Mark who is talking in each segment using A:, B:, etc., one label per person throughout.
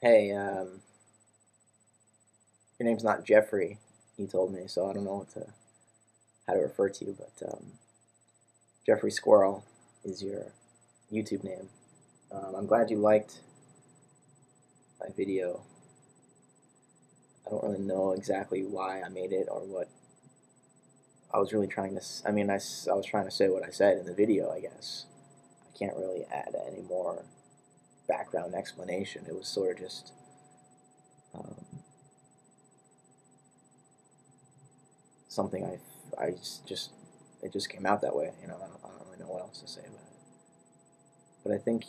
A: Hey, your name's not Jeffrey, he told me, so I don't know how to refer to you, but Jeffrey Squirrel is your YouTube name. I'm glad you liked my video. I don't really know exactly why I made it or what I was really trying to. I was trying to say what I said in the video, I guess. I can't really add any more background explanation. It was sort of just um, something I just it just came out that way. I don't really know what else to say about it. But I think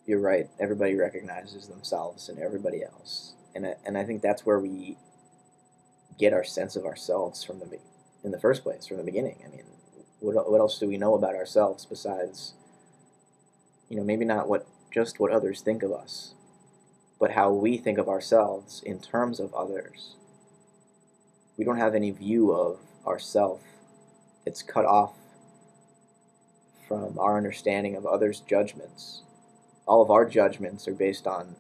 A: you're right. Everybody recognizes themselves and everybody else, and I think that's where we get our sense of ourselves from in the first place, from the beginning. I mean, what else do we know about ourselves besides maybe not what others think of us, but how we think of ourselves in terms of others. We don't have any view of ourself that's cut off from our understanding of others' judgments. All of our judgments are based on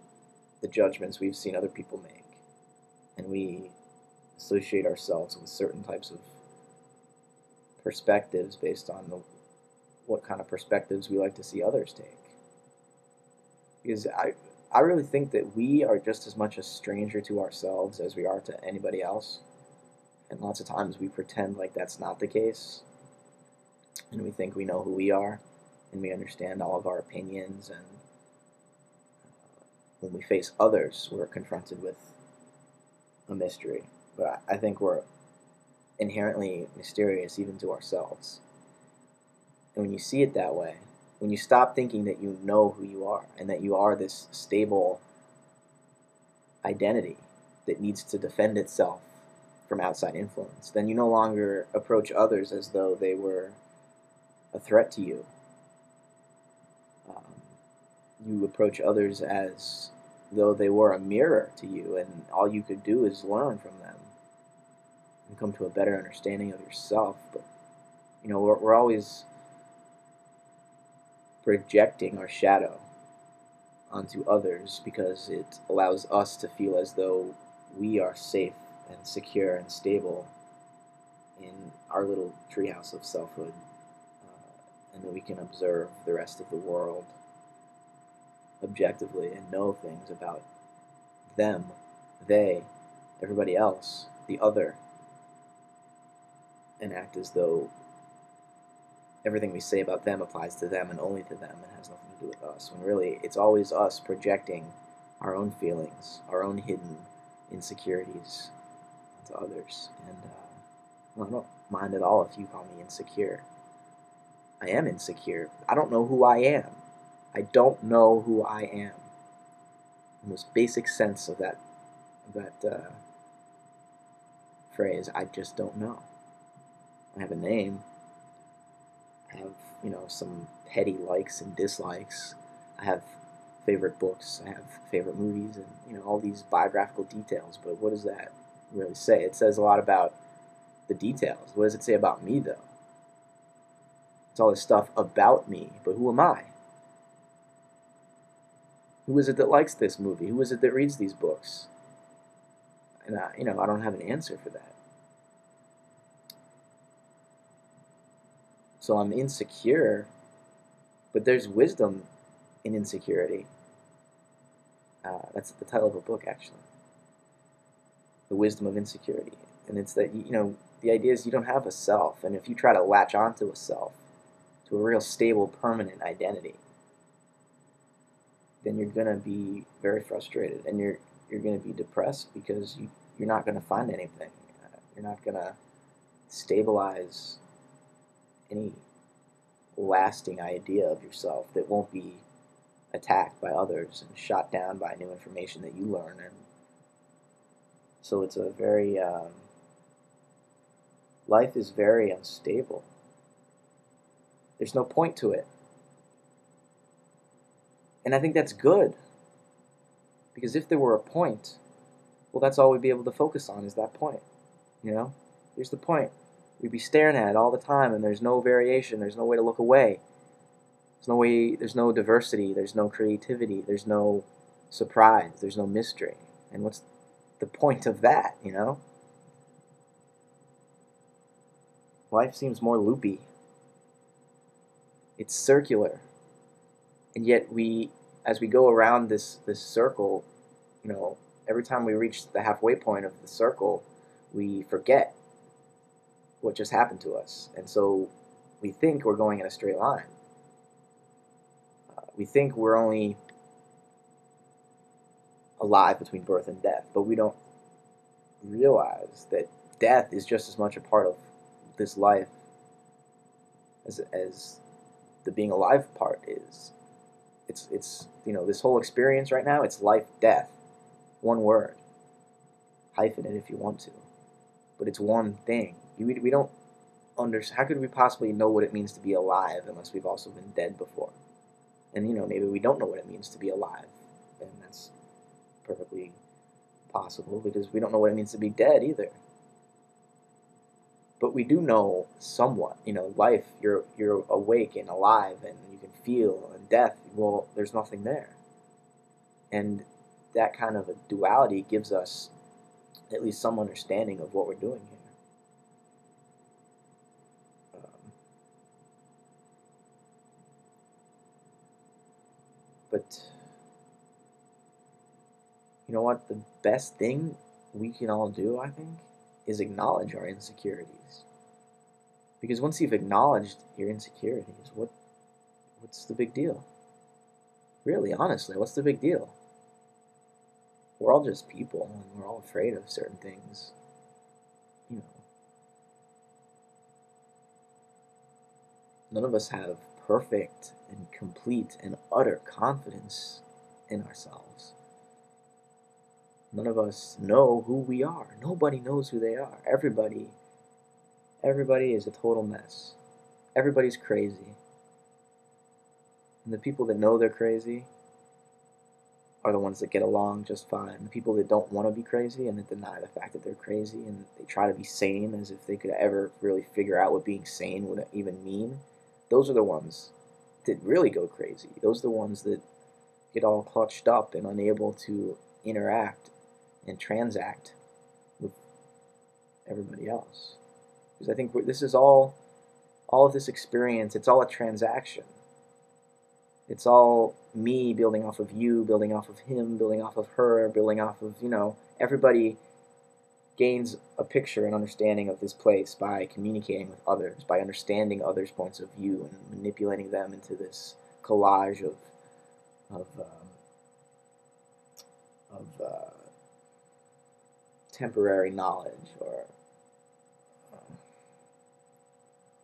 A: the judgments we've seen other people make, and we associate ourselves with certain types of perspectives based on what kind of perspectives we like to see others take. Because I really think that we are just as much a stranger to ourselves as we are to anybody else. And lots of times we pretend like that's not the case. And we think we know who we are and we understand all of our opinions. And when we face others, we're confronted with a mystery. But I think we're inherently mysterious even to ourselves. And when you see it that way, when you stop thinking that you know who you are and that you are this stable identity that needs to defend itself from outside influence, then you no longer approach others as though they were a threat to you. You approach others as though they were a mirror to you, and all you could do is learn from them and come to a better understanding of yourself. But we're always projecting our shadow onto others because it allows us to feel as though we are safe and secure and stable in our little treehouse of selfhood, and that we can observe the rest of the world objectively and know things about them, they, everybody else, the other, and act as though everything we say about them applies to them and only to them and has nothing to do with us, when really it's always us projecting our own feelings, our own hidden insecurities onto others. And well, I don't mind at all if you call me insecure. I am insecure. I don't know who I am. I don't know who I am. The most basic sense of that phrase, I just don't know. I have a name. I have, some petty likes and dislikes. I have favorite books. I have favorite movies, and all these biographical details. But what does that really say? It says a lot about the details. What does it say about me, though? It's all this stuff about me, but who am I? Who is it that likes this movie? Who is it that reads these books? And I don't have an answer for that. So I'm insecure, but there's wisdom in insecurity. That's the title of a book, actually. The Wisdom of Insecurity. And it's that, the idea is you don't have a self. And if you try to latch onto a self, to a real stable, permanent identity, then you're going to be very frustrated. And you're going to be depressed because you're not going to find anything. You're not going to stabilize any lasting idea of yourself that won't be attacked by others and shot down by new information that you learn. And so it's a very life is very unstable. There's no point to it, and I think that's good, because if there were a point, well, that's all we'd be able to focus on is that point. Here's the point. We'd be staring at it all the time, and there's no variation. There's no way to look away. There's no way. There's no diversity. There's no creativity. There's no surprise. There's no mystery. And what's the point of that, you know? Life seems more loopy. It's circular. And yet as we go around this circle, you know, every time we reach the halfway point of the circle, we forget what just happened to us. And so we think we're going in a straight line. We think we're only alive between birth and death, but we don't realize that death is just as much a part of this life as the being alive part is. It's you know, this whole experience right now, it's life, death. One word. Hyphen it if you want to. But it's one thing. We don't understand. How could we possibly know what it means to be alive unless we've also been dead before? And, you know, maybe we don't know what it means to be alive. And that's perfectly possible because we don't know what it means to be dead either. But we do know somewhat, you know, life, you're awake and alive and you can feel, and death, well, there's nothing there. And that kind of a duality gives us at least some understanding of what we're doing here. But you know what? The best thing we can all do, I think, is acknowledge our insecurities. Because once you've acknowledged your insecurities, what's the big deal? Really, honestly, what's the big deal? We're all just people, and we're all afraid of certain things. You know, none of us have perfect and complete and utter confidence in ourselves. None of us know who we are. Nobody knows who they are. Everybody is a total mess. Everybody's crazy. And the people that know they're crazy are the ones that get along just fine. The people that don't want to be crazy and that deny the fact that they're crazy and they try to be sane as if they could ever really figure out what being sane would even mean, those are the ones that really go crazy. Those are the ones that get all clutched up and unable to interact and transact with everybody else. Because I think this is all of this experience, it's all a transaction. It's all me building off of you, building off of him, building off of her, building off of, you know, everybody gains a picture and understanding of this place by communicating with others, by understanding others' points of view and manipulating them into this collage of temporary knowledge, or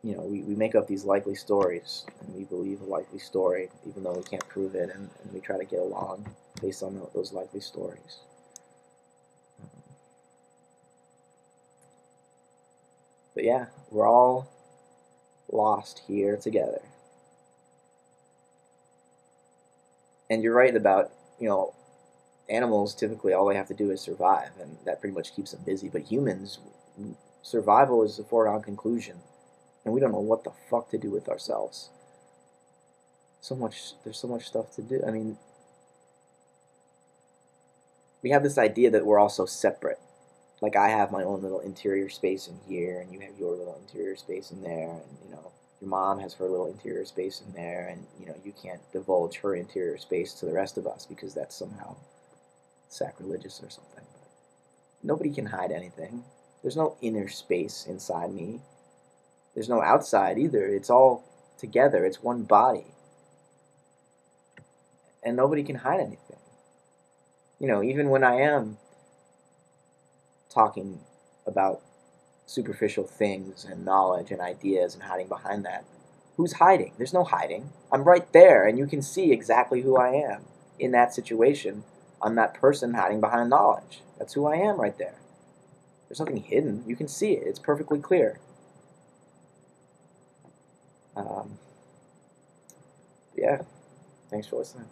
A: you know, we make up these likely stories and we believe a likely story even though we can't prove it, and we try to get along based on those likely stories. But yeah, we're all lost here together. And you're right about, you know, animals typically all they have to do is survive, and that pretty much keeps them busy. But humans, survival is a foregone conclusion, and we don't know what the fuck to do with ourselves. There's so much stuff to do. I mean, we have this idea that we're all so separate. Like, I have my own little interior space in here, and you have your little interior space in there, and, you know, your mom has her little interior space in there, and, you know, you can't divulge her interior space to the rest of us because that's somehow sacrilegious or something. But nobody can hide anything. There's no inner space inside me. There's no outside either. It's all together. It's one body. And nobody can hide anything. You know, even when I am talking about superficial things and knowledge and ideas and hiding behind that, who's hiding? There's no hiding. I'm right there, and you can see exactly who I am in that situation. I'm that person hiding behind knowledge. That's who I am right there. There's nothing hidden. You can see it. It's perfectly clear. Yeah. Thanks for listening.